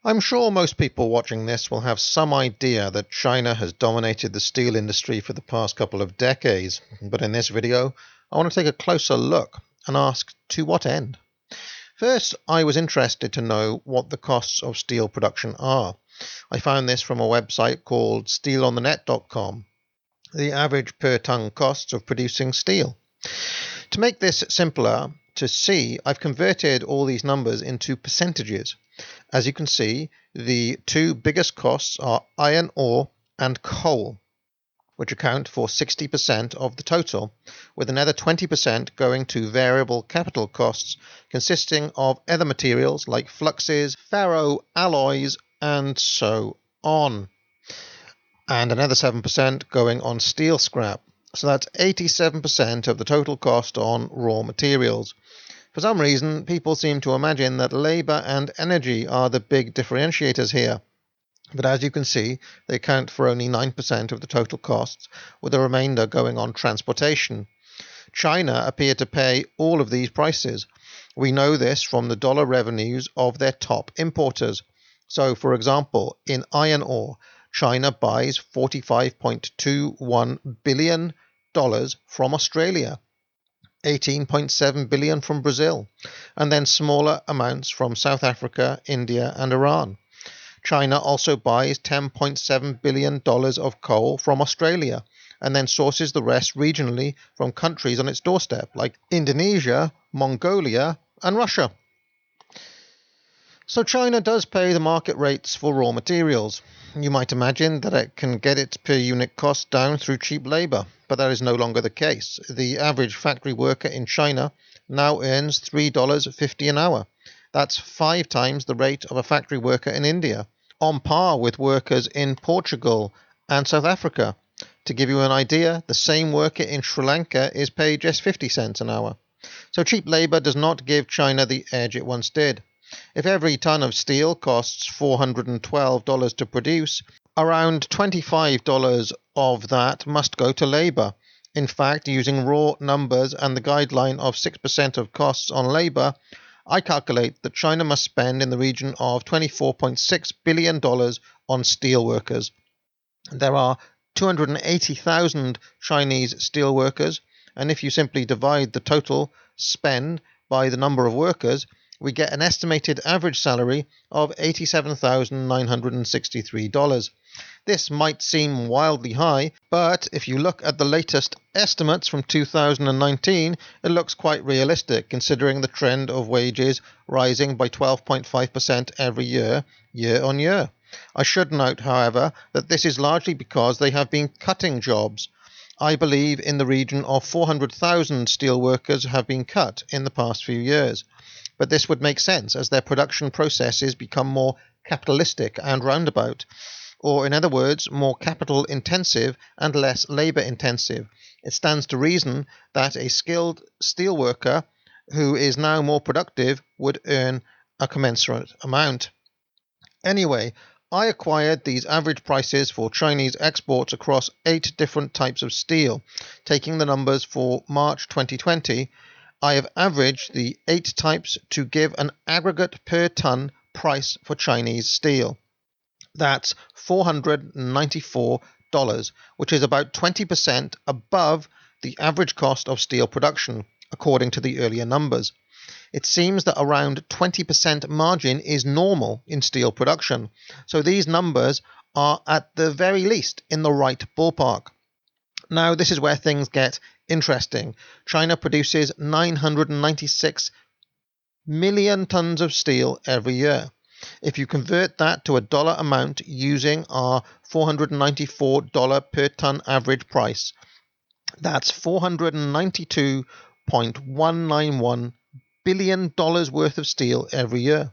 I'm sure most people watching this will have some idea that China has dominated the steel industry for the past couple of decades, but in this video, I want to take a closer look and ask to what end? First, I was interested to know what the costs of steel production are. I found this from a website called steelonthenet.com, the average per ton costs of producing steel. To make this simpler to see, I've converted all these numbers into percentages. As you can see, the two biggest costs are iron ore and coal, which account for 60% of the total, with another 20% going to variable capital costs consisting of other materials like fluxes, ferroalloys, and so on, and another 7% going on steel scrap. So that's 87% of the total cost on raw materials. For some reason, people seem to imagine that labour and energy are the big differentiators here. But as you can see, they account for only 9% of the total costs, with the remainder going on transportation. China appear to pay all of these prices. We know this from the dollar revenues of their top importers. So, for example, in iron ore, China buys $45.21 billion from Australia, $18.7 billion from Brazil, and then smaller amounts from South Africa, India, and Iran. China also buys $10.7 billion of coal from Australia, and then sources the rest regionally from countries on its doorstep, like Indonesia, Mongolia, and Russia. So China does pay the market rates for raw materials. You might imagine that it can get its per unit cost down through cheap labour, but that is no longer the case. The average factory worker in China now earns $3.50 an hour. That's 5 times the rate of a factory worker in India, on par with workers in Portugal and South Africa. To give you an idea, the same worker in Sri Lanka is paid just 50 cents an hour. So cheap labour does not give China the edge it once did. If every ton of steel costs $412 to produce, around $25 of that must go to labour. In fact, using raw numbers and the guideline of 6% of costs on labour, I calculate that China must spend in the region of $24.6 billion on steel workers. There are 280,000 Chinese steel workers, and if you simply divide the total spend by the number of workers, we get an estimated average salary of $87,963. This might seem wildly high, but if you look at the latest estimates from 2019, it looks quite realistic considering the trend of wages rising by 12.5% every year, year on year. I should note, however, that this is largely because they have been cutting jobs. I believe in the region of 400,000 steel workers have been cut in the past few years. But this would make sense as their production processes become more capitalistic and roundabout, or in other words, more capital intensive and less labour intensive. It stands to reason that a skilled steel worker who is now more productive would earn a commensurate amount. Anyway, I acquired these average prices for Chinese exports across 8 different types of steel. Taking the numbers for March 2020, I have averaged the 8 types to give an aggregate per ton price for Chinese steel. That's $494, which is about 20% above the average cost of steel production, according to the earlier numbers. It seems that around 20% margin is normal in steel production, so these numbers are at the very least in the right ballpark. Now, this is where things get interesting. China produces 996 million tons of steel every year. If you convert that to a dollar amount using our $494 per ton average price, that's $492.191 billion worth of steel every year.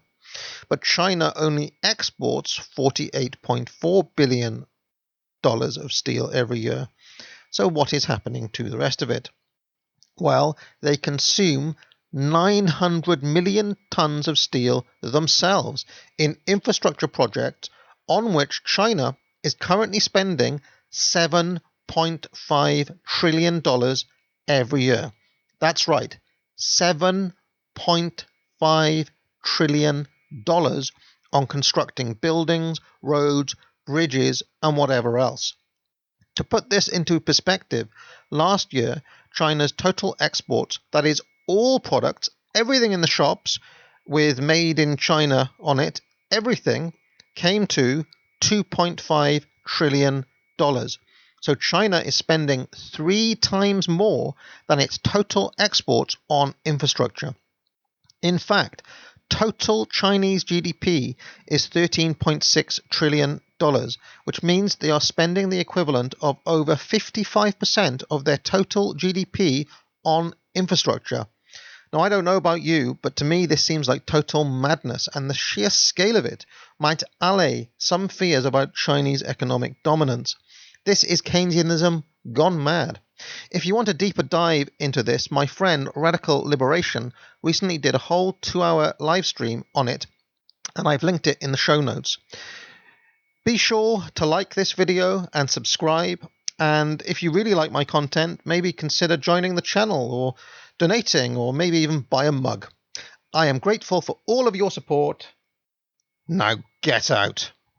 But China only exports $48.4 billion of steel every year. So what is happening to the rest of it? Well, they consume 900 million tons of steel themselves in infrastructure projects on which China is currently spending $7.5 trillion every year. That's right, $7.5 trillion on constructing buildings, roads, bridges, and whatever else. To put this into perspective, last year, China's total exports, that is, all products, everything in the shops with made in China on it, everything, came to $2.5 trillion. So China is spending 3 times more than its total exports on infrastructure. In fact, total Chinese GDP is $13.6 trillion, which means they are spending the equivalent of over 55% of their total GDP on infrastructure. Now, I don't know about you, but to me this seems like total madness, and the sheer scale of it might allay some fears about Chinese economic dominance. This is Keynesianism gone mad. If you want a deeper dive into this, my friend Radical Liberation recently did a whole 2-hour live stream on it, and I've linked it in the show notes. Be sure to like this video and subscribe, and if you really like my content, maybe consider joining the channel or donating or maybe even buy a mug. I am grateful for all of your support. Now get out.